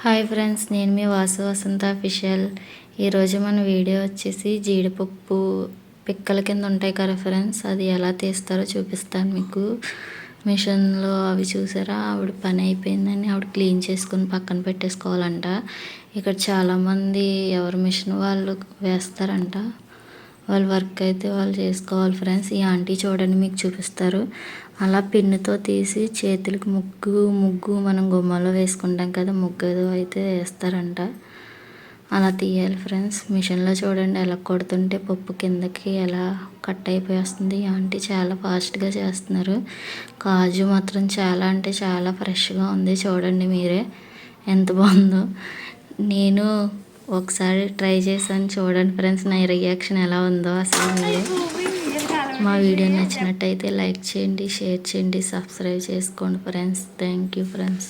Hi friends, నేను మీ వాసు వసంత official. ఈరోజు మన వీడియో వచ్చేసి జీడిపప్పు పిక్కల కింద ఉంటాయి కదా ఫ్రెండ్స్, అది ఎలా తీస్తారో చూపిస్తాను మీకు. మిషన్లో అవి చూసారా, ఆవిడ పని అయిపోయిందని ఆవిడ క్లీన్ చేసుకుని పక్కన పెట్టేసుకోవాలంట. ఇక్కడ చాలామంది ఎవరి మిషన్ వాళ్ళు వేస్తారంట. వాళ్ళ వర్క్ అయితే వాళ్ళు చేసుకోవాలి ఫ్రెండ్స్. ఈ ఆంటీ చూడండి మీకు చూపిస్తారు. అలా పిన్నుతో తీసి చేతులకు ముగ్గు మనం గుమ్మాలో వేసుకుంటాం కదా, ముగ్గు అయితే వేస్తారంట. అలా తీయాలి ఫ్రెండ్స్. మిషన్లో చూడండి ఎలా కొడుతుంటే పప్పు కిందకి ఎలా కట్ అయిపోయి వస్తుంది. ఈ ఆంటీ చాలా ఫాస్ట్గా చేస్తున్నారు. కాజు మాత్రం చాలా అంటే చాలా ఫ్రెష్గా ఉంది. చూడండి మీరే ఎంత బాగుందో. నేను ఒకసారి ట్రై చేశాను, చూడండి ఫ్రెండ్స్ నా రియాక్షన్ ఎలా ఉందో అసలు. మీరు మా వీడియో నచ్చినట్టయితే లైక్ చేయండి, షేర్ చేయండి, సబ్స్క్రైబ్ చేసుకోండి ఫ్రెండ్స్. Thank you friends.